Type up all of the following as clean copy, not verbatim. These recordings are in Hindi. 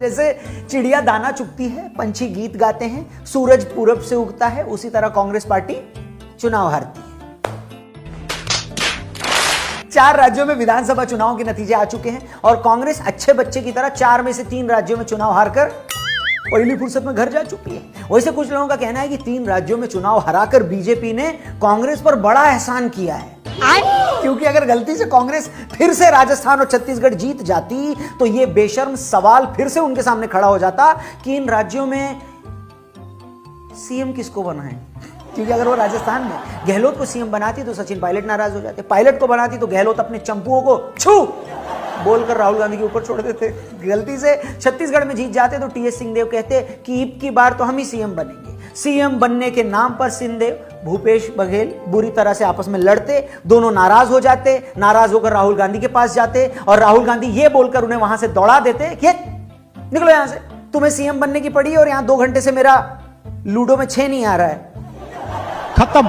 जैसे चिड़िया दाना चुगती है, पंछी गीत गाते हैं, सूरज पूरब से उगता है, उसी तरह कांग्रेस पार्टी चुनाव हारती है। 4 राज्यों में विधानसभा चुनाव के नतीजे आ चुके हैं और कांग्रेस अच्छे बच्चे की तरह 4 में से 3 राज्यों में चुनाव हारकर पहली फुर्सत में घर जा चुकी है। वैसे कुछ लोगों का कहना है कि 3 राज्यों में चुनाव हराकर बीजेपी ने कांग्रेस पर बड़ा एहसान किया है, क्योंकि अगर गलती से कांग्रेस फिर से राजस्थान और छत्तीसगढ़ जीत जाती तो यह बेशर्म सवाल फिर से उनके सामने खड़ा हो जाता कि इन राज्यों में सीएम किसको बनाएं। क्योंकि अगर वो राजस्थान में गहलोत को सीएम बनाती तो सचिन पायलट नाराज हो जाते, पायलट को बनाती तो गहलोत अपने चंपुओं को छू बोलकर राहुल गांधी के ऊपर छोड़ देते। गलती से छत्तीसगढ़ में जीत जाते तो टीएस सिंहदेव कहते कि ईब की बार तो हम ही सीएम बनेंगे। सीएम बनने के नाम पर सिंहदेव भूपेश बघेल बुरी तरह से आपस में लड़ते, दोनों नाराज हो जाते, नाराज होकर राहुल गांधी के पास जाते और राहुल गांधी ये बोलकर उन्हें वहां से दौड़ा देते कि निकलो यहां से, तुम्हें सीएम बनने की पड़ी और यहां 2 घंटे से मेरा लूडो में 6 नहीं आ रहा है, खत्म।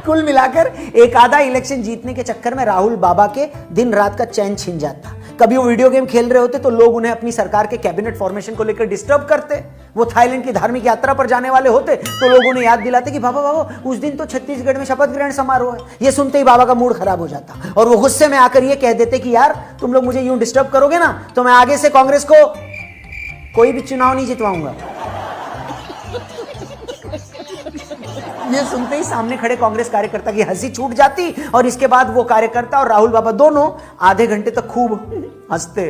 कुल मिलाकर एक आधा इलेक्शन जीतने के चक्कर में राहुल बाबा के दिन रात का चैन छिन जाता। कभी वो वीडियो गेम खेल रहे होते तो लोग उन्हें अपनी सरकार के कैबिनेट फॉर्मेशन को लेकर डिस्टर्ब करते। वो थाईलैंड की धार्मिक यात्रा पर जाने वाले होते तो लोग उन्हें याद दिलाते कि बाबा उस दिन तो छत्तीसगढ़ में शपथ ग्रहण समारोह है। ये सुनते ही बाबा का मूड खराब हो जाता और वो गुस्से में आकर ये कह देते कि यार तुम लोग मुझे यूं डिस्टर्ब करोगे ना तो मैं आगे से कांग्रेस को कोई भी चुनाव नहीं जितवाऊंगा। ये सुनते ही सामने खड़े कांग्रेस कार्यकर्ता की हंसी छूट जाती और इसके बाद वो कार्यकर्ता और राहुल बाबा दोनों आधे घंटे तक खूब हंसते।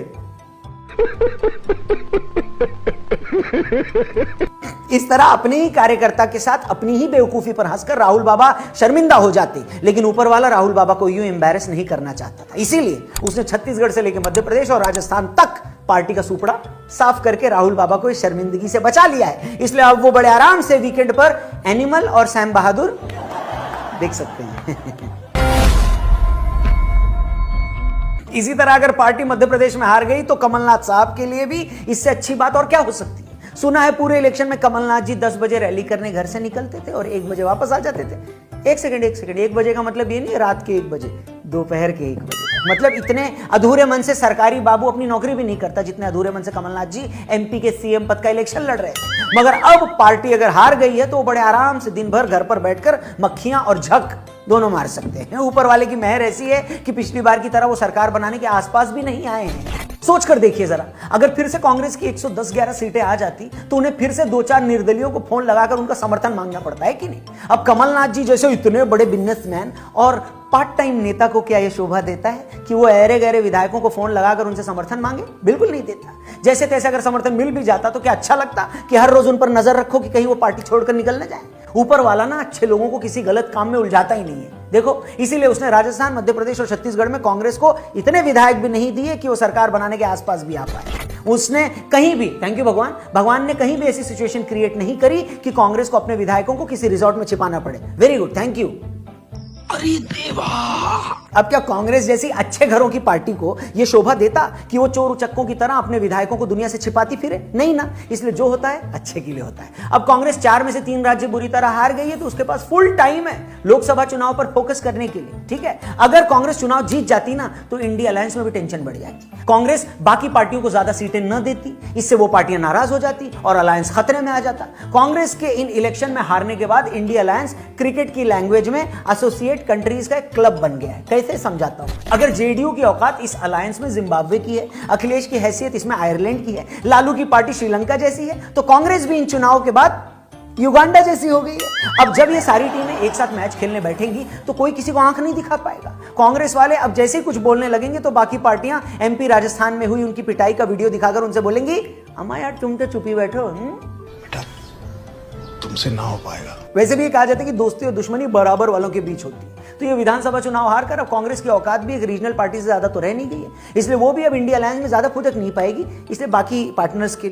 इस तरह अपने ही कार्यकर्ता के साथ अपनी ही बेवकूफी पर हंसकर राहुल बाबा शर्मिंदा हो जाते, लेकिन ऊपर वाला राहुल बाबा को यूं एम्बैरेस नहीं करना चाहता था। इसीलिए उसने छत्तीसगढ़ से लेकर मध्य प्रदेश और राजस्थान तक पार्टी का सुपड़ा साफ करके राहुल बाबा को इस शर्मिंदगी से बचा लिया है। इसलिए अब वो बड़े आराम से वीकेंड पर एनिमल और सैम बहादुर देख सकते हैं। इसी तरह अगर पार्टी मध्य प्रदेश में हार गई तो कमलनाथ साहब के लिए भी इससे अच्छी बात और क्या हो सकती है। सुना है पूरे इलेक्शन में कमलनाथ जी 10 बजे रैली करने घर से निकलते थे और 1 बजे वापस आ जाते थे। एक सेकंड 1 बजे का मतलब ये नहीं रात के 1 बजे, दोपहर के 1 बजे। मतलब इतने अधूरे मन से सरकारी बाबू अपनी नौकरी भी नहीं करता जितने अधूरे मन से कमलनाथ जी एमपी के सीएम पद का इलेक्शन लड़ रहे थे। मगर अब पार्टी अगर हार गई है तो वो बड़े आराम से दिन भर घर पर बैठकर मक्खियां और झक दोनों मार सकते हैं। ऊपर वाले की मेहर ऐसी है कि पिछली बार की तरह वो सरकार बनाने के आसपास भी नहीं आए हैं। सोच कर देखिए जरा, अगर फिर से कांग्रेस की 110-11 सीटें आ जाती तो उन्हें फिर से 2-4 निर्दलियों को फोन लगाकर उनका समर्थन मांगना पड़ता है कि नहीं। अब कमलनाथ जी जैसे इतने बड़े बिजनेसमैन और पार्ट टाइम नेता को क्या यह शोभा देता है कि वो ऐरे गहरे विधायकों को फोन लगाकर उनसे समर्थन मांगे? बिल्कुल नहीं देता। जैसे तैसे अगर समर्थन मिल भी जाता तो क्या अच्छा लगता कि हर रोज उन पर नजर रखो कि कहीं वो पार्टी छोड़कर निकल न जाए। ऊपर वाला ना अच्छे लोगों को किसी गलत काम में उलझाता ही नहीं है। देखो, इसीलिए उसने राजस्थान, मध्य प्रदेश और छत्तीसगढ़ में कांग्रेस को इतने विधायक भी नहीं दिए कि वो सरकार बनाने के आसपास भी आ पाए। उसने कहीं भी, थैंक यू भगवान ने कहीं भी ऐसी सिचुएशन क्रिएट नहीं करी कि कांग्रेस को अपने विधायकों को किसी रिजॉर्ट में छिपाना पड़े। Very good, thank you. अरे देवा, अब क्या कांग्रेस जैसी अच्छे घरों की पार्टी को यह शोभा देता कि वो चोर उचक्कों की तरह अपने विधायकों को दुनिया से छिपाती फिरे? नहीं ना। इसलिए जो होता है अच्छे के लिए होता है। अब कांग्रेस 4 में से 3 राज्य बुरी तरह हार गई है तो उसके पास फुल टाइम है लोकसभा चुनाव पर फोकस करने के लिए। ठीक है, अगर कांग्रेस चुनाव जीत जाती ना तो इंडिया अलायंस में भी टेंशन बढ़ जाती। कांग्रेस बाकी पार्टियों को ज्यादा सीटें न देती, इससे वो पार्टियां नाराज हो जाती और अलायंस खतरे में आ जाता। कांग्रेस के इन इलेक्शन में हारने के बाद इंडिया अलायंस क्रिकेट की लैंग्वेज में एसोसिएट कंट्रीज का एक क्लब बन गया है। कैसे समझाता हूं। अगर जेडीयू की औकात इस अलायंस में जिम्बाब्वे की है, अखिलेश की हैसियत इसमें आयरलैंड की है, लालू की पार्टी श्रीलंका जैसी है, तो कांग्रेस भी इन चुनाव के बाद युगांडा जैसी हो गई है। अब जब ये सारी टीमें एक साथ मैच खेलने बैठेंगी तो कोई किसी को आंख नहीं दिखा पाएगा। कांग्रेस वाले अब जैसे ही कुछ बोलने लगेंगे तो बाकी पार्टियां एमपी राजस्थान में हुई उनकी पिटाई का वीडियो दिखाकर उनसे बोलेंगी, अम्मा यार तुम तो चुप ही बैठो, बेटा तुमसे ना हो पाएगा। वैसे भी कहा जाता है कि दोस्ती और दुश्मनी बराबर वालों के बीच होती है। तो ये विधानसभा चुनाव हार कर अब कांग्रेस की औकात भी एक रीजनल पार्टी से ज्यादा तो रह नहीं गई है। इसलिए वो भी अब इंडिया अलायंस में ज्यादा फुदक नहीं पाएगी। इसलिए बाकी पार्टनर्स के